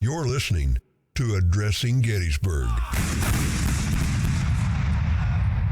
You're listening to Addressing Gettysburg.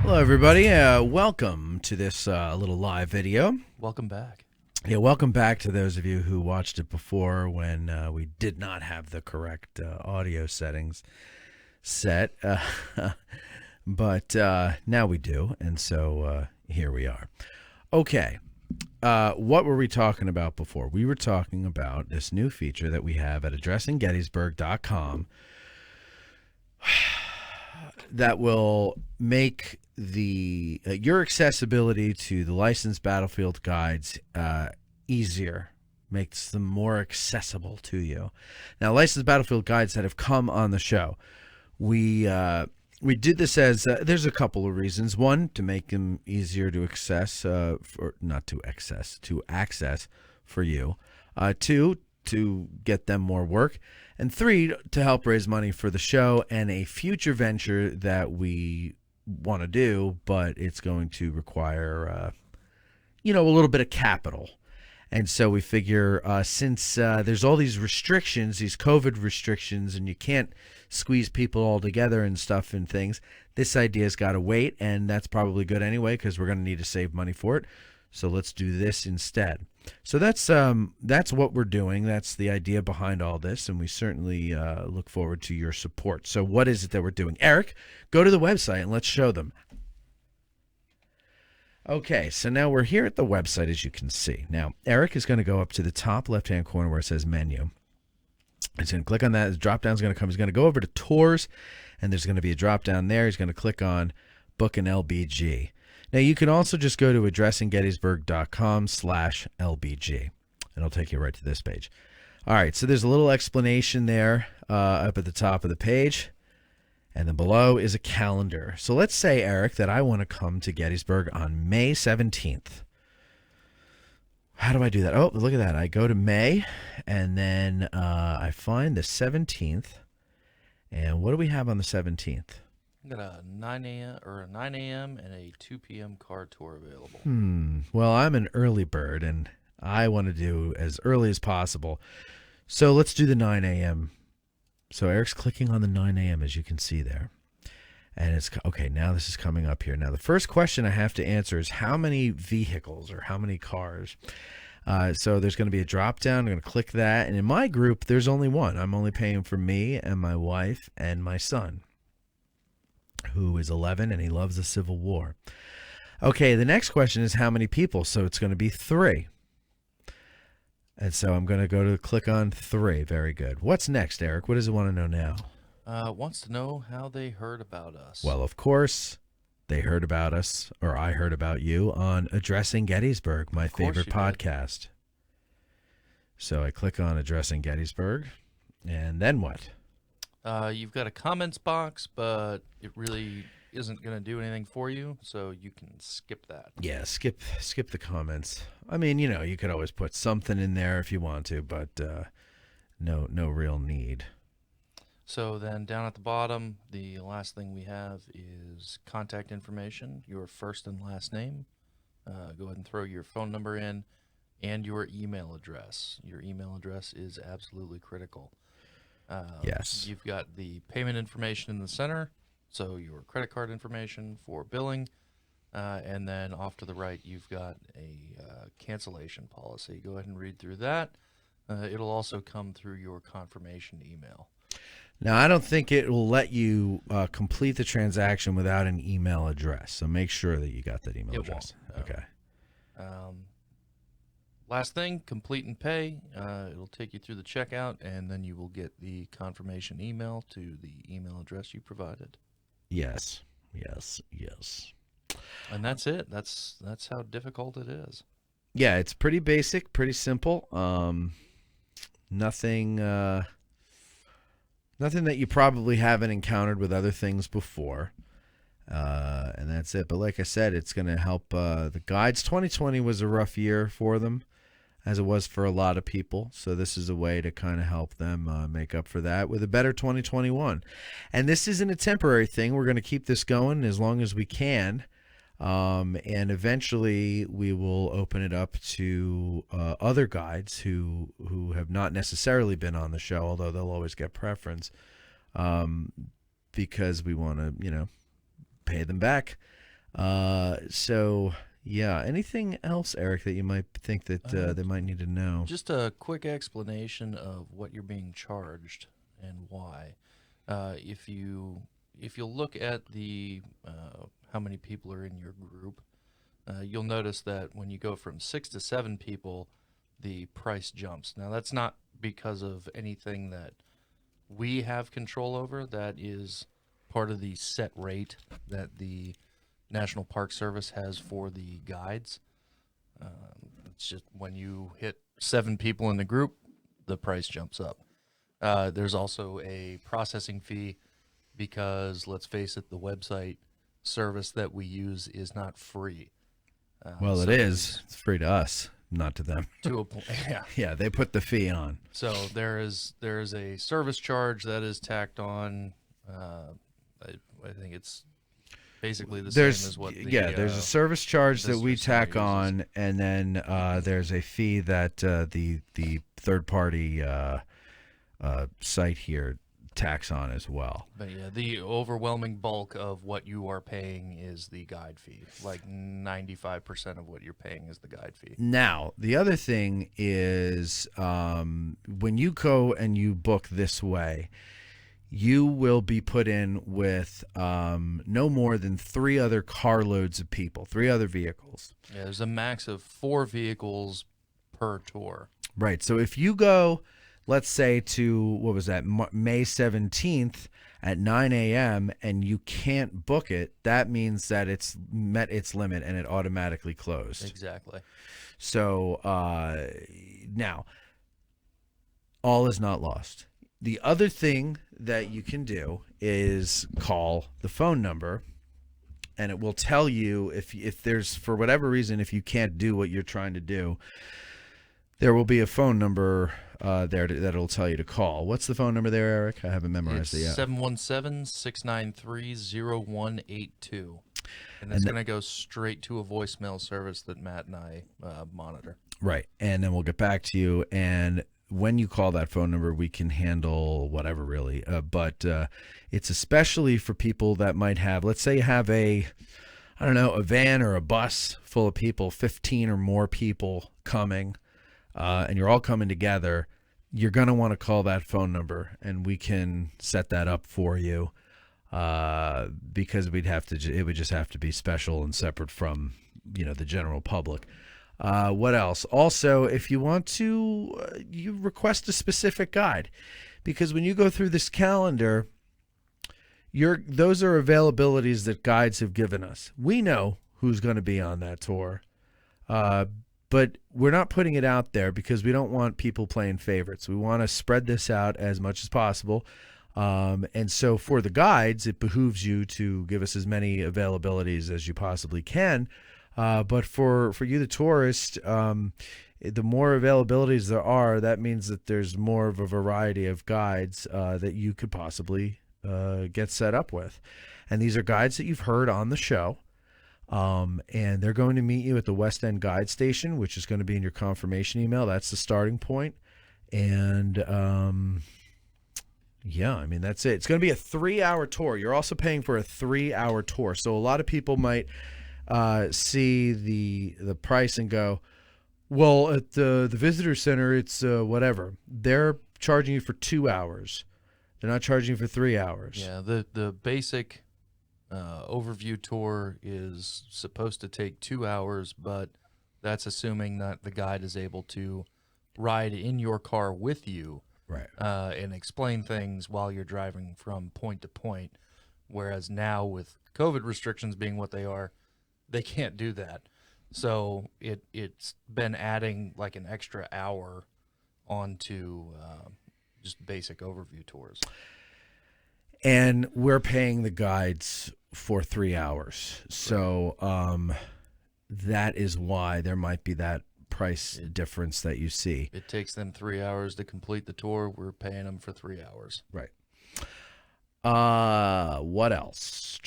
Hello, everybody. Welcome to this little live video. Welcome back. Yeah, welcome back to those of you who watched it before when we did not have the correct audio settings set. But now we do, and so here we are. Okay. What were we talking about before? We were talking about this new feature that we have at addressinggettysburg.com that will make the your accessibility to the licensed battlefield guides easier, makes them more accessible to you. Now, licensed battlefield guides that have come on the show, we did this as there's a couple of reasons. One, to make them easier to access, to access for you. Two, to get them more work. And three, to help raise money for the show and a future venture that we want to do, but it's going to require, a little bit of capital. And so we figure since there's all these restrictions, these COVID restrictions, and you can't squeeze people all together and stuff and things, this idea's got to wait, and that's probably good anyway because we're going to need to save money for it. So let's do this instead. So that's what we're doing. That's the idea behind all this, and we certainly look forward to your support. So what is it that we're doing? Eric, go to the website and let's show them. Okay, so now we're here at the website, as you can see. Now, Eric is going to go up to the top left-hand corner where it says menu. He's going to click on that. The drop-down is going to come. He's going to go over to tours, and there's going to be a drop-down there. He's going to click on book an LBG. Now, you can also just go to addressinggettysburg.com/LBG, and it'll take you right to this page. All right, so there's a little explanation there up at the top of the page. And then below is a calendar. So let's say, Eric, that I want to come to Gettysburg on May 17th. How do I do that? Oh, look at that. I go to May, and then I find the 17th. And what do we have on the 17th? I got a 9 a.m. and a 2 p.m. car tour available. Well, I'm an early bird, and I want to do as early as possible. So let's do the 9 a.m. So Eric's clicking on the 9 a.m. as you can see there. And it's okay, now this is coming up here. Now the first question I have to answer is how many vehicles or how many cars? So there's going to be a drop down. I'm going to click that. And in my group, there's only one. I'm only paying for me and my wife and my son, who is 11 and he loves the Civil War. Okay, the next question is how many people? So it's going to be 3. And so I'm going to go to click on 3. Very good. What's next, Eric? What does it want to know now? Wants to know how they heard about us. Well, of course, they heard about us, or I heard about you, on Addressing Gettysburg, my favorite podcast. Did. So I click on Addressing Gettysburg, and then what? You've got a comments box, but it really isn't going to do anything for you, so you can skip that. Yeah, skip the comments. I mean, you could always put something in there if you want to, but no real need. So then down at the bottom, the last thing we have is contact information, your first and last name. Go ahead and throw your phone number in and your email address. Your email address is absolutely critical. Yes. You've got the payment information in the center, so your credit card information for billing. And then off to the right, you've got a cancellation policy. Go ahead and read through that. It'll also come through your confirmation email. Now, I don't think it will let you complete the transaction without an email address. So make sure that you got that email address. Won't, no. Okay. Last thing, complete and pay. It'll take you through the checkout, and then you will get the confirmation email to the email address you provided. Yes. And that's it. That's how difficult it is. Yeah, it's pretty basic, pretty simple. Nothing that you probably haven't encountered with other things before. And that's it. But like I said, it's going to help the guides. 2020 was a rough year for them, as it was for a lot of people. So this is a way to kind of help them make up for that with a better 2021. And this isn't a temporary thing. We're going to keep this going as long as we can. And eventually we will open it up to other guides who have not necessarily been on the show, although they'll always get preference, because we want to, pay them back. So yeah, anything else, Eric, that you might think that they might need to know? Just a quick explanation of what you're being charged and why. If you look at the how many people are in your group, you'll notice that when you go from 6 to 7 people, the price jumps. Now, that's not because of anything that we have control over. That is part of the set rate that the National Park Service has for the guides. It's just when you hit 7 people in the group, the price jumps up. There's also a processing fee because, let's face it, the website service that we use is not free. Well, it is. It's free to us, not to them. To a point, yeah. Yeah, they put the fee on. So there is a service charge that is tacked on. I think it's basically the same as what the there's a service charge that we visitor center tack on, and then there's a fee that the third party site here tax on as well. But yeah, the overwhelming bulk of what you are paying is the guide fee. Like 95% of what you're paying is the guide fee. Now, the other thing is when you go and you book this way, you will be put in with no more than 3 other carloads of people, 3 other vehicles. Yeah, there's a max of 4 vehicles per tour. Right. So if you go, let's say, to, what was that, May 17th at 9 a.m. and you can't book it, that means that it's met its limit and it automatically closed. Exactly. So now, all is not lost. The other thing that you can do is call the phone number, and it will tell you if there's, for whatever reason, if you can't do what you're trying to do, there will be a phone number there that'll tell you to call. What's the phone number there, Eric? I haven't memorized it yet. 717-693-0182. And that's going to go straight to a voicemail service that Matt and I monitor. Right. And then we'll get back to you. And when you call that phone number, we can handle whatever, really. But it's especially for people that might have, let's say you have a van or a bus full of people, 15 or more people coming, and you're all coming together. You're going to want to call that phone number, and we can set that up for you, because it would just have to be special and separate from, the general public. What else? Also, if you want to, you request a specific guide, because when you go through this calendar, those are availabilities that guides have given us. We know who's going to be on that tour, but we're not putting it out there because we don't want people playing favorites. We want to spread this out as much as possible. And so for the guides, it behooves you to give us as many availabilities as you possibly can. But for you, the tourist, the more availabilities there are, that means that there's more of a variety of guides that you could possibly get set up with. And these are guides that you've heard on the show. And they're going to meet you at the West End Guide Station, which is going to be in your confirmation email. That's the starting point. And yeah, I mean, that's it. It's going to be a 3-hour tour. You're also paying for a 3-hour tour. So a lot of people might see the price and go, well, at the visitor center, it's whatever. They're charging you for 2 hours. They're not charging you for 3 hours. Yeah, the basic overview tour is supposed to take 2 hours, but that's assuming that the guide is able to ride in your car with you, right, and explain things while you're driving from point to point. Whereas now, with COVID restrictions being what they are, they can't do that. So it's been adding like an extra hour onto just basic overview tours. And we're paying the guides for 3 hours. So that is why there might be that price difference that you see. It takes them 3 hours to complete the tour. We're paying them for 3 hours. Right. What else?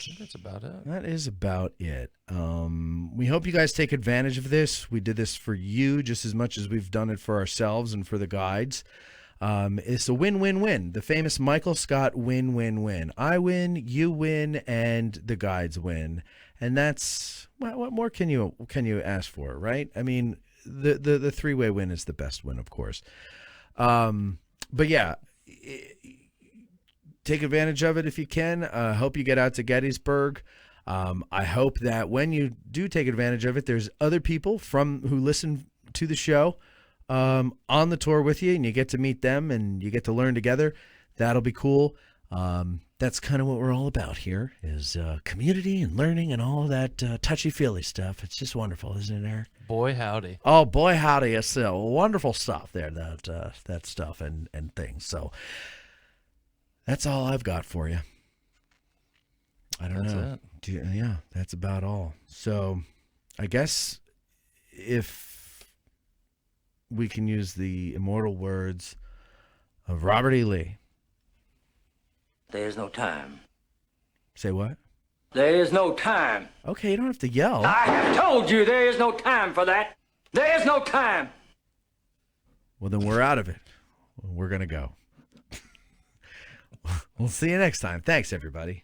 think that's about it. That is about it. We hope you guys take advantage of this. We did this for you just as much as we've done it for ourselves and for the guides. It's a win-win-win. The famous Michael Scott win-win-win. I win, you win, and the guides win. And that's what more can you ask for, right? I mean, the three-way win is the best win, of course. But yeah, take advantage of it if you can. Hope you get out to Gettysburg. I hope that when you do take advantage of it, there's other people who listen to the show on the tour with you, and you get to meet them and you get to learn together. That'll be cool. That's kind of what we're all about here, is community and learning and all that touchy-feely stuff. It's just wonderful, isn't it, Eric? Boy, howdy. Oh, boy, howdy. It's wonderful stuff there, that stuff and things. So that's all I've got for you. I don't know. Yeah, that's about all. So I guess if we can use the immortal words of Robert E. Lee. There is no time. Say what? There is no time. Okay, you don't have to yell. I have told you there is no time for that. There is no time. Well, then we're out of it. We're going to go. We'll see you next time. Thanks, everybody.